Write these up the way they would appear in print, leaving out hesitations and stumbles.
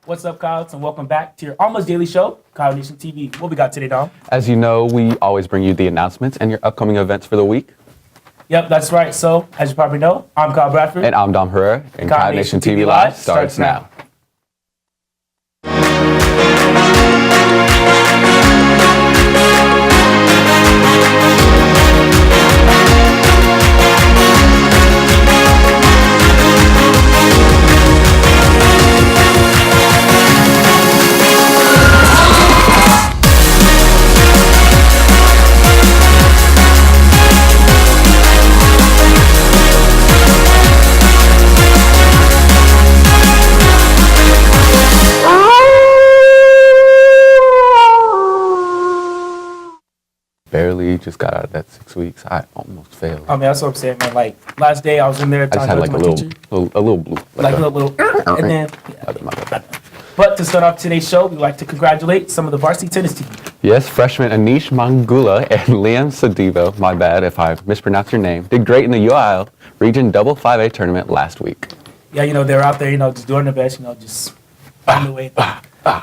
What's up, Coyotes, and welcome back to your almost daily show, Coyote Nation TV. What we got today, Dom? As you know, we always bring you the announcements and your upcoming events for the week. Yep, that's right. So, as you probably know, I'm Kyle Bradford. And I'm Dom Herrera, and Coyote Nation TV Live starts now. Barely just got out of that 6 weeks. I almost failed. I mean, that's what I'm saying, man. Like, last day I was in there. I just had like a little blue. Like a little, and then, yeah. But to start off today's show, we'd like to congratulate some of the varsity tennis team. Yes, freshmen Anish Mangula and Liam Sadivo, my bad if I mispronounced your name, did great in the UIL Region Double 5A tournament last week. Yeah, they were out there, just doing their best, just finding a way.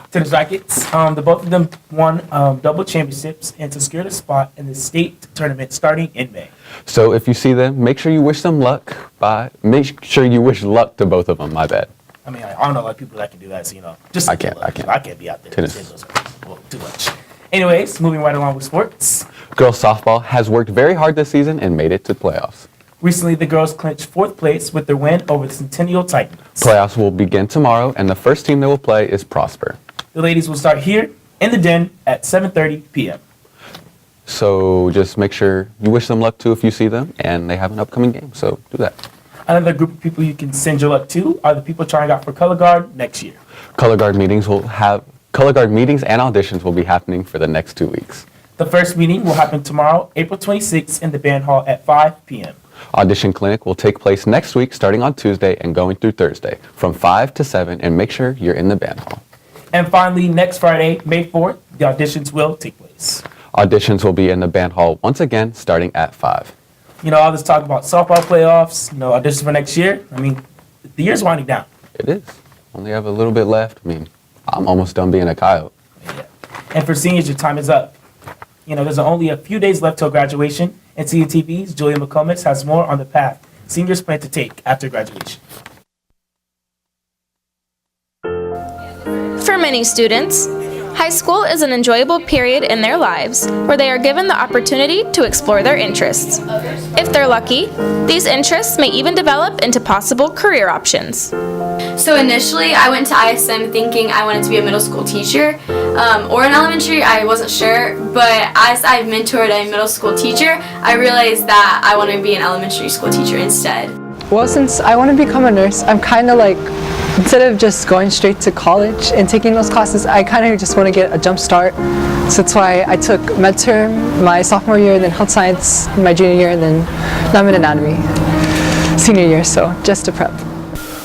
Tennis rackets. The both of them won double championships and secured a spot in the state tournament starting in May. So if you see them, make sure you wish them luck. Make sure you wish luck to both of them. My bad. I mean, I don't know a lot of people that can do that. So just I can't be out there. Tennis. Too much. Anyways, moving right along with sports. Girls softball has worked very hard this season and made it to playoffs. Recently, the girls clinched 4th place with their win over the Centennial Titans. Playoffs will begin tomorrow, and the first team that will play is Prosper. The ladies will start here in the Den at 7:30 p.m. So just make sure you wish them luck too if you see them, and they have an upcoming game, so do that. Another group of people you can send your luck to are the people trying out for Color Guard next year. Color Guard meetings and auditions will be happening for the next 2 weeks. The first meeting will happen tomorrow, April 26th, in the band hall at 5 p.m. Audition clinic will take place next week starting on Tuesday and going through Thursday from 5 to 7, and make sure you're in the band hall. And finally, next Friday, May 4th, the auditions will take place. Auditions will be in the band hall once again starting at 5. All this talk about softball playoffs, auditions for next year. I mean, the year's winding down. It is. Only have a little bit left. I mean, I'm almost done being a Coyote. Yeah. And for seniors, your time is up. There's only a few days left till graduation, and CUTV's Julia McComas has more on the path seniors plan to take after graduation. For many students, high school is an enjoyable period in their lives where they are given the opportunity to explore their interests. If they're lucky, these interests may even develop into possible career options. So initially, I went to ISM thinking I wanted to be a middle school teacher or an elementary. I wasn't sure, but as I've mentored a middle school teacher, I realized that I want to be an elementary school teacher instead. Well, since I want to become a nurse, I'm kind of like, instead of just going straight to college and taking those classes, I kind of just want to get a jump start. So that's why I took medterm my sophomore year, then health science my junior year, and then now I'm in anatomy senior year, so just to prep.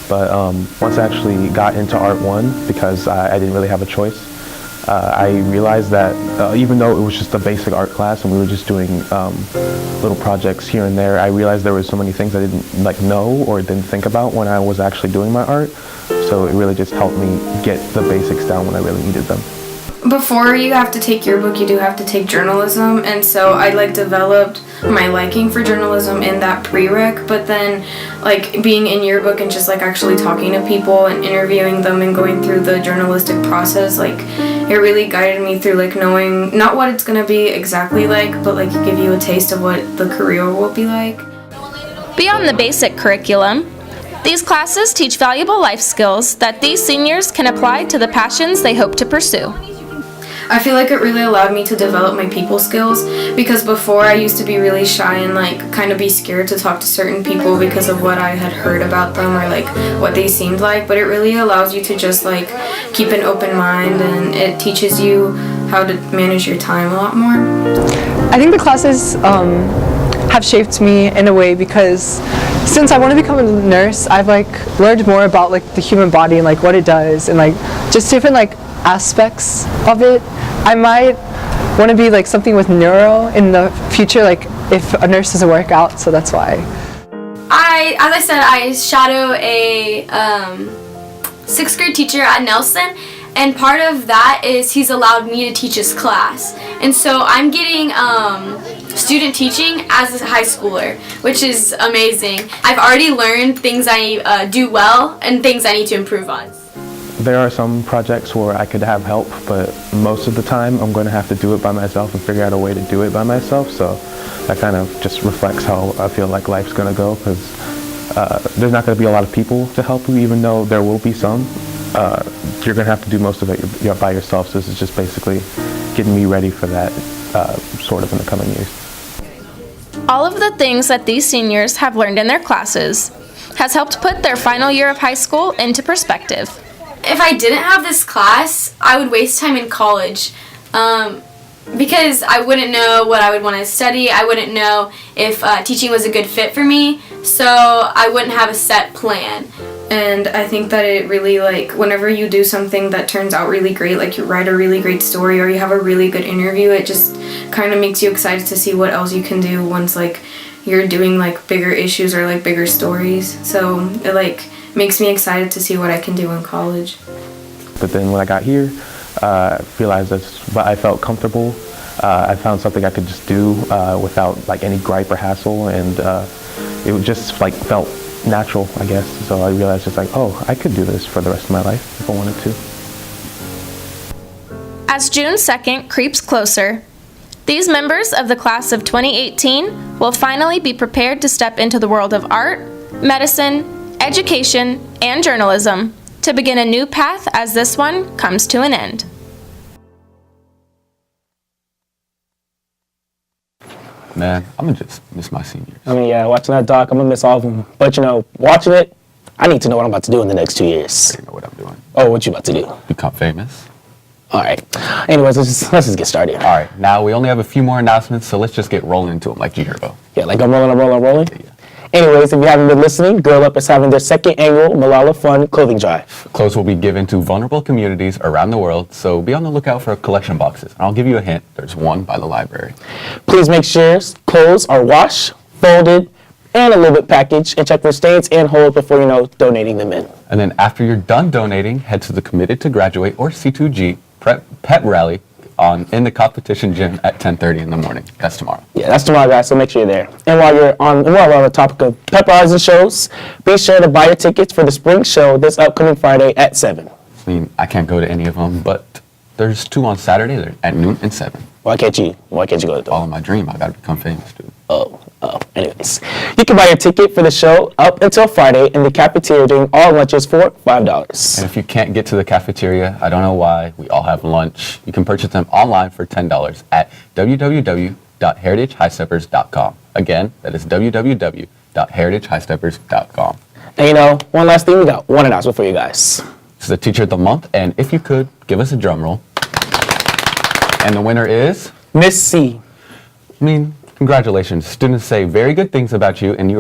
But once I actually got into Art 1, because I didn't really have a choice, I realized that even though it was just a basic art class and we were just doing little projects here and there, I realized there were so many things I didn't know or didn't think about when I was actually doing my art. So it really just helped me get the basics down when I really needed them. Before you have to take your book, you do have to take journalism, and so I developed my liking for journalism in that prereq, but then being in your book and just actually talking to people and interviewing them and going through the journalistic process, it really guided me through knowing not what it's going to be exactly but give you a taste of what the career will be like. Beyond the basic curriculum, these classes teach valuable life skills that these seniors can apply to the passions they hope to pursue. I feel like it really allowed me to develop my people skills, because before I used to be really shy and kind of be scared to talk to certain people because of what I had heard about them or what they seemed like, but it really allows you to just keep an open mind, and it teaches you how to manage your time a lot more. I think the classes have shaped me in a way, because since I want to become a nurse, I've learned more about the human body and what it does, and just different aspects of it. I might want to be something with neuro in the future, if a nurse doesn't work out, so that's why. As I said, I shadow a sixth grade teacher at Nelson, and part of that is he's allowed me to teach his class. And so I'm getting student teaching as a high schooler, which is amazing. I've already learned things I do well and things I need to improve on. There are some projects where I could have help, but most of the time I'm going to have to do it by myself and figure out a way to do it by myself. So that kind of just reflects how I feel like life's going to go, because there's not going to be a lot of people to help you, even though there will be some. You're going to have to do most of it by yourself. So this is just basically getting me ready for that sort of in the coming years. All of the things that these seniors have learned in their classes has helped put their final year of high school into perspective. If I didn't have this class, I would waste time in college because I wouldn't know what I would want to study. I wouldn't know if teaching was a good fit for me, so I wouldn't have a set plan. And I think that it really, like, whenever you do something that turns out really great, like you write a really great story or you have a really good interview, it just kind of makes you excited to see what else you can do once, like, you're doing, like, bigger issues or, like, bigger stories. So it, like, makes me excited to see what I can do in college. But then when I got here, I realized that I felt comfortable. I found something I could just do without like any gripe or hassle, and it just like felt natural, I guess. So I realized just like, oh, I could do this for the rest of my life if I wanted to. As June 2nd creeps closer, these members of the class of 2018 will finally be prepared to step into the world of art, medicine, education, and journalism to begin a new path as this one comes to an end. Man, I'm gonna just miss my seniors. I mean, yeah, watching that doc, I'm gonna miss all of them. But you know, watching it, I need to know what I'm about to do in the next 2 years. I know what I'm doing. Oh, what you about to do? Become famous. All right. Anyways, let's just get started. All right, now we only have a few more announcements, so let's just get rolling into them like G-Herbo. Yeah, like I'm rolling. Yeah. Anyways, if you haven't been listening, Girl Up is having their second annual Malala Fun clothing drive. Clothes will be given to vulnerable communities around the world, so be on the lookout for collection boxes. And I'll give you a hint, there's one by the library. Please make sure clothes are washed, folded, and a little bit packaged, and check for stains and holes before, donating them in. And then after you're done donating, head to the Committed to Graduate, or C2G, pep rally in the competition gym at 10:30 in the morning. That's tomorrow. Yeah, that's tomorrow, guys, so make sure you're there. And while we're on the topic of pep rallies and shows, be sure to buy your tickets for the spring show this upcoming Friday at 7. I mean, I can't go to any of them, but there's 2 on Saturday. They're at noon and 7. Why can't you go to those? All in my dream. I gotta become famous, dude. Anyways, you can buy your ticket for the show up until Friday in the cafeteria during all lunches for $5. And if you can't get to the cafeteria, I don't know why, we all have lunch. You can purchase them online for $10 at www.heritagehighsteppers.com. Again, that is www.heritagehighsteppers.com. And one last thing, we got one announcement for you guys. This is the Teacher of the Month, and if you could, give us a drum roll. And the winner is? Miss C. Congratulations. Students say very good things about you, and you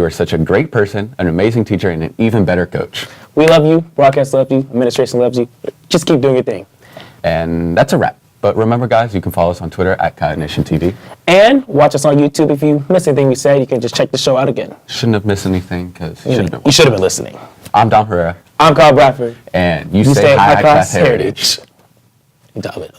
are such a great person, an amazing teacher, and an even better coach. We love you, broadcast loves you, administration loves you. Just keep doing your thing. And that's a wrap. But remember, guys, you can follow us on Twitter at Coyote Nation TV. And watch us on YouTube. If you miss anything we said, you can just check the show out again. Shouldn't have missed anything, because you should have been listening. I'm Dom Herrera. I'm Carl Bradford. And you say high class heritage. Domino.